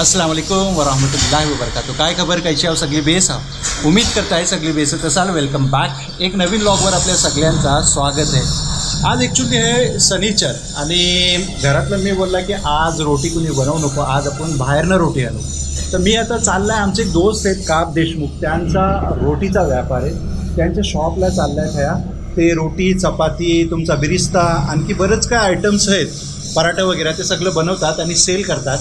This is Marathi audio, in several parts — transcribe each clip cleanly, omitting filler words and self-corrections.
अस्सलाम वालेकुम वरहमतुल्लाहि वबरकातुहू. काय खबर, कैशी आहो सगळी बेस आहो. उम्मीद करताय सगळी बेसत असाल. Welcome back. एक नवीन व्लॉगवर आपल्या सगळ्यांचा स्वागत आहे. आज ॲक्च्युली हे सनीचर आणि घरातलं मी बोलला की आज रोटी कुणी बनवू नको, आज आपण बाहेरनं रोटी आणू. तर मी आता चालला आहे, आमचे एक दोस्त आहेत काप देशमुख, त्यांचा रोटीचा व्यापार आहे. त्यांच्या शॉपला चालला आहे ह्या. ते रोटी, चपाती, तुमचा बिरिस्ता, आणखी बरंच काय आयटम्स आहेत, पराठा वगैरे ते सगळं बनवतात आणि सेल करतात.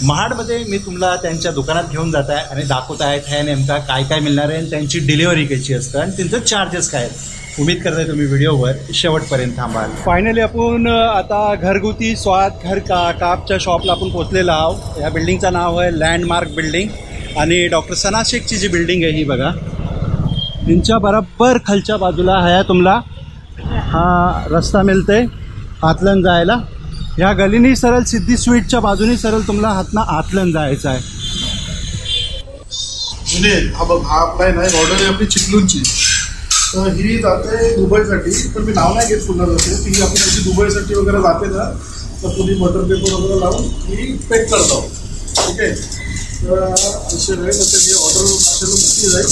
महाडमध्ये मी तुम्हाला त्यांच्या दुकानात घेऊन जात आहे आणि दाखवत आहेत ह्या नेमका काय काय मिळणार आहे आणि त्यांची डिलिव्हरी कशी असतं आणि त्यांचं चार्जेस काय आहेत. उम्मीद करताय तुम्ही व्हिडिओवर शेवटपर्यंत थांबाल. फायनली आपण आता घरगुती स्वाद घर कापच्या शॉपला आपण पोचलेलो आहोत. या बिल्डिंगचं नाव आहे लँडमार्क बिल्डिंग आणि डॉक्टर सना शेखची जी बिल्डिंग आहे ही बघा, त्यांच्या बरोबर खालच्या बाजूला ह्या तुम्हाला हा रस्ता मिळते आतलन जायला. ह्या गलीनी सरळ सिद्धी स्वीटच्या बाजूनी सरळ तुम्हाला हातनं आतलन जायचं आहे. हा बघ, हा आपला नाही ऑर्डर आहे आपली चिपलूणची. तर ही जाते दुबईसाठी, पण मी नाव नाही घेत पुन्हा जाते ती. आपण अशी दुबईसाठी वगैरे जाते ना, तर तुम्ही बटर पेपर वगैरे लावून ही पॅक करतो. ठीक आहे, तर असे वेळ तर ही ऑर्डर असेल नक्की जाईल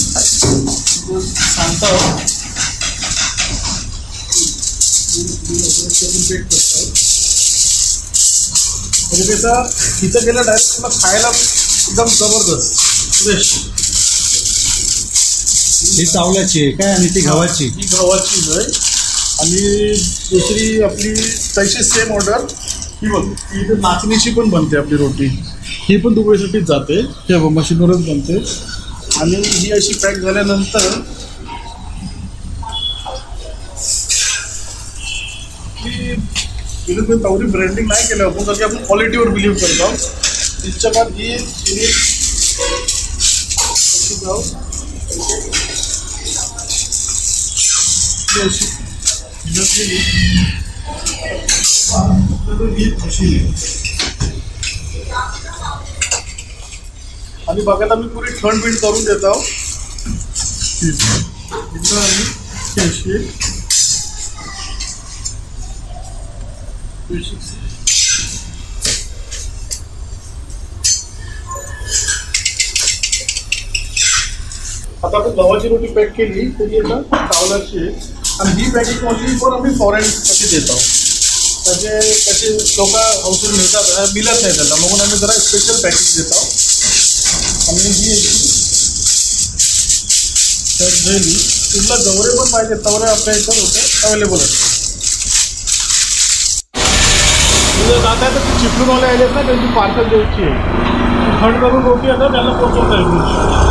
सांगता पॅक करतो. म्हणजे त्याचा तिथं गेलं डायरेक्ट तुला खायला एकदम जबरदस्त फ्रेश. ही चावल्याची आहे काय आणि ती गव्हाची? ही गव्हाची आहे. आणि दुसरी आपली तशी सेम ऑर्डर ही बघ, ही इथे नाचणीची पण बनते आपली रोटी. ही पण दुबईसाठीच जाते, हे बघ मशीनवरच बनते. आणि ही अशी पॅक झाल्यानंतर बिलकुल तेवढी ब्रँडिंग नाही केलं आपण, कारण की आपण क्वालिटीवर बिलीव्ह करतो. तिच्या बाद ही आणि बघा आता मी पुरी थंड बीट करून देत आहोत. आता आपण गव्हाची रोटी पॅक केली तरी आता चावलाची. आणि ही पॅकिंग मधली पण आम्ही फॉरेनसाठी देत आहोत. त्याचे त्याचे लोक औषध मिळतात, मिळत नाही त्यांना, म्हणून आम्ही जरा स्पेशल पॅकिंग देत आहोत. आणि ही तुला जवळे पण पाहिजे तवरे आपल्या इथं होते अवेलेबल असतात. तुझं जात आहे तर ते चिपलूनवाले आलेत ना, त्यांची पार्सल द्यायची आहे. थंड करून रोटी आता त्यांना पोचवता येईल.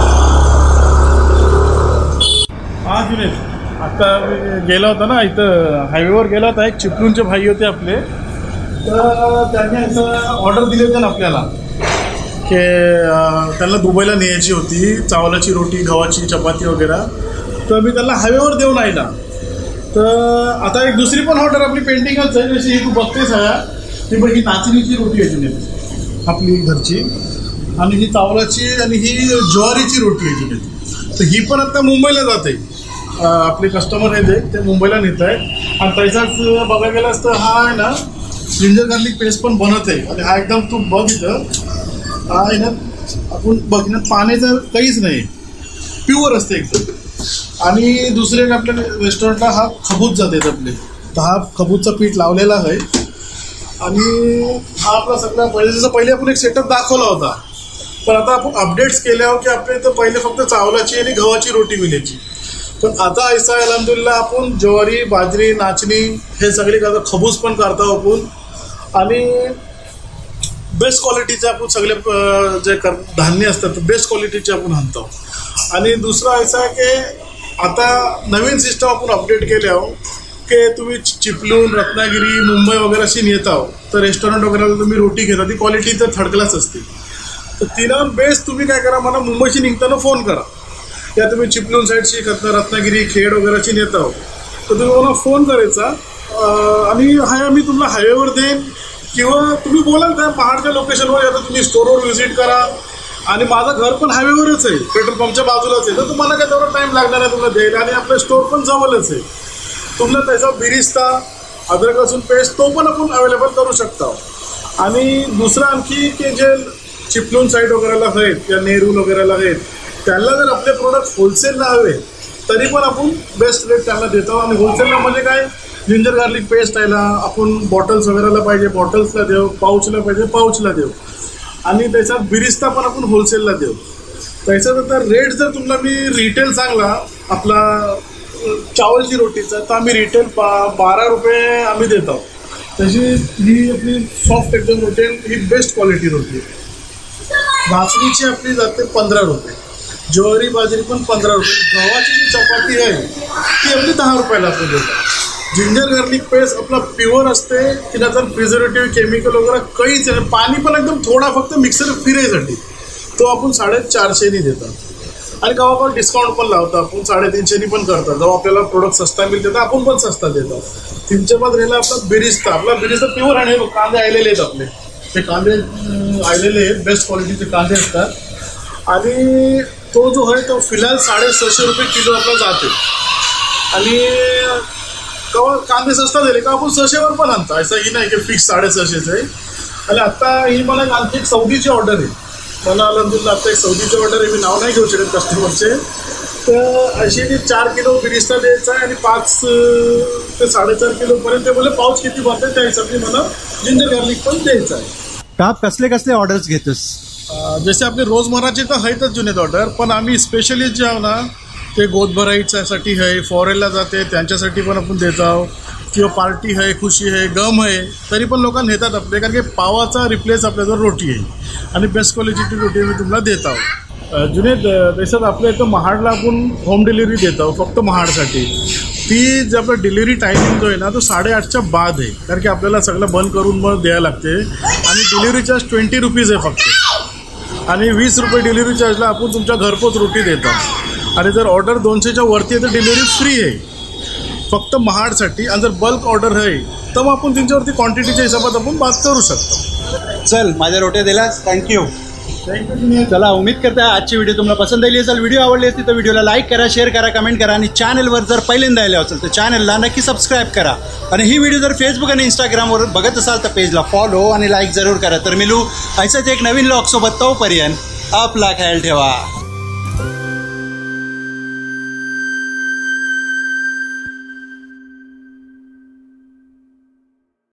हा जुनेद, आता गेला होता ना इथं हायवेवर गेला होता, एक चिपलूणचे भाई होते आपले. तर त्यांनी असं ऑर्डर दिली होती ना आपल्याला की त्यांना दुबईला न्यायची होती चावलाची रोटी, गव्हाची चपाती वगैरे. तर मी त्यांना हायवेवर देऊन आला. तर आता एक दुसरी पण ऑर्डर आपली पेंटिंगच आहे, जशी ही तू बघतेस आहे ती बघ. ही नाचणीची रोटी आहे जुनेद आपली घरची, आणि ही चावलाची आणि ही ज्वारीची रोटी आहे जुनेद. तर ही पण आता मुंबईला जाते, आपले कस्टमर आहेत ते मुंबईला नेत आहेत. आणि त्याचाच बघायला गेलास तर हा आहे ना जिंजर गार्लिक पेस्ट पण बनत आहे. आणि हा एकदम तू बघ इथं, हा आहे ना आपण बघण्यात पाण्याचं काहीच नाही, प्युअर असते एकदम. आणि दुसरे आपल्या रेस्टॉरंटला हा खबूज जातात आपले. तर हा खबूजचं पीठ लावलेला आहे. आणि हा आपला सगळा पहिले आपण एक सेटअप दाखवला होता, पण आता आपण अपडेट्स केले आहोत की आपल्या इथं पहिले फक्त चावलाची आणि गव्हाची रोटी मिळायची. पण आता ऐसा अल्हम्दुलिल्लाह आपण ज्वारी, बाजरी, नाचणी हे सगळे करतो, खबूज पण करतो आपण. आणि बेस्ट क्वालिटीचे आपण सगळे जे धान्य असतात बेस्ट क्वालिटीचे आपण आणतो. आणि दुसरं असं आहे की आता नवीन सिस्टम आपण अपडेट केले आहोत की तुम्ही चिपलूण, रत्नागिरी, मुंबई वगैरे अशी नेत आहो तर रेस्टॉरंट वगैरेला तुम्ही रोटी घेता, ती क्वालिटी तर थर्ड क्लास असते. तर तिनं बेस्ट तुम्ही काय करा, मला मुंबईशी निघताना फोन करा. या तुम्ही चिपलूण साईडची रत्नागिरी, खेड वगैरेची नेत आहो तर तुम्ही मला फोन करायचा. आणि हा मी तुम्हाला हायवेवर देईन, किंवा तुम्ही बोलाल त्या पहाडच्या लोकेशनवर, आता तुम्ही स्टोरवर व्हिजिट करा. आणि माझं घर पण हायवेवरच आहे, पेट्रोल पंपच्या बाजूलाच आहे. तर तुम्हाला काय तेवढा टाईम लागणार आहे तुम्हाला द्यायला. आणि आपलं स्टोर पण जवळच आहे. तुम्हाला त्याचा बिरिस्ता, अद्रक लसूण पेस्ट तो पण आपण अवेलेबल करू शकता. आणि दुसरं आणखी की जे चिपळूण साईड वगैरेला आहेत या नेरूल वगैरेला आहेत, त्यांना जर आपले प्रोडक्ट होलसेलला हवे तरी पण आपण बेस्ट रेट त्यांना देतो. आणि होलसेलला म्हणजे काय, जिंजर गार्लिक पेस्ट आहे ना, आपण बॉटल्स वगैरेला पाहिजे बॉटल्सला देऊ, पाऊचला पाहिजे पाऊचला देऊ, आणि त्याच्यात बिरिस्ता पण आपण होलसेलला देऊ. त्याच्यानंतर रेट जर तुम्हाला मी रिटेल सांगला आपला चावलची रोटीचा, तर आम्ही रिटेल 12 रुपये आम्ही देतो. तशी ही आपली सॉफ्ट एकदम रोटी, ही बेस्ट क्वालिटी रोटी. भाकरीची आपली जाते 15 रुपये, ज्वारी बाजरी पण 15 रुपये, गव्हाची जी चपाती आहे ती आपली 10 रुपयाला आपण देतो. जिंजर गार्लिक पेस्ट आपला प्युअर असते, तिला जर प्रिझर्वेटिव्ह केमिकल वगैरे काहीच नाही, पाणी पण एकदम थोडा फक्त मिक्सर फिरायसाठी, तो आपण 450 देतो. आणि गावाकडे डिस्काउंट पण लावतो आपण, 350 पण करतात. जेव्हा आपल्याला प्रोडक्ट सस्ता मिळते तर आपण पण सस्ता देतो. 300 बाद राहिला आपला बिरिस्ता, प्युअर आणि कांदे आलेले आहेत आपले, ते कांदे आलेले आहेत, बेस्ट क्वालिटीचे कांदे असतात. आणि तो जो आहे तो फिलहाल 650 रुपये किलो आपला जाते. आणि केव्हा कांदे सस्ता दिले का आपण 600वर पण आणतो, असं ही नाही की फिक्स 650 आहे. आणि आत्ता ही मला आणखी एक सौदीची ऑर्डर आहे, मला अलहमदुल्ला आता एक सौदीची ऑर्डर आहे, मी नाव नाही घेऊ शकत कस्टमरचे. तर अशी 4 किलो बिरिस्ता द्यायचा आहे आणि 5 ते 4.5 किलोपर्यंत बोले पाऊच किती बनते त्या हिशोबाने मला जिंजर गार्लिक पण द्यायचं आहे. आप कसले कसले ऑर्डर्स घेतोस? जसे आपले रोजमराचे तर आहेतच जुनेत ऑर्डर, पण आम्ही स्पेशलिस्ट जे आहो ना ते गोदभराईच्यासाठी आहे, फॉरेनला जाते त्यांच्यासाठी पण आपण देत आहोत, किंवा पार्टी आहे, खुशी आहे, गम आहे, तरी पण लोक नेतात आपले, कारण की पावाचा रिप्लेस आपल्याजवळ रोटी आहे आणि बेस्ट क्वालिटीची रोटी मी तुम्हाला देत आहोत. जुनेद देशात आपल्या इथं महाडला आपण होम डिलिव्हरी देत आहोत फक्त महाडसाठी. ती जे आपलं डिलिव्हरी टायमिंग जो आहे ना तो 8:30च्या बाद आहे, कारण की आपल्याला सगळं बंद करून मग द्यायला लागते. आणि डिलिव्हरी चार्ज 20 रुपीज आहे फक्त, आणि 20 रुपये डिलिव्हरी चार्जला आपण तुमच्या घरपोच रोटी देतो. आणि जर ऑर्डर 200च्या वरती आहे तर डिलिव्हरी फ्री आहे फक्त महाडसाठी. आणि जर बल्क ऑर्डर आहे तर मग आपण त्यांच्यावरती क्वांटिटीच्या हिशोबात आपण बात करू शकतो. चल, माझ्या रोट्या दिलास, थँक्यू. थँक्यू. चला, उम्मीद करता आजची व्हिडिओ तुम्हाला पसंत आली असेल. व्हिडिओ आवडली असती तर व्हिडिओला लाईक करा, शेअर करा, कमेंट करा. आणि चॅनलवर जर पहिल्यांदा आले असेल तर चॅनलला नक्की सबस्क्राईब करा. आणि ही व्हिडिओ जर फेसबुक आणि इंस्टाग्रामवर बघत असाल तर पेजला फॉलो आणि लाईक जरूर करा. तर मिळू असाच एक नवीन व्लॉग सोबत. तोपर्यंत आपला ख्याल ठेवा.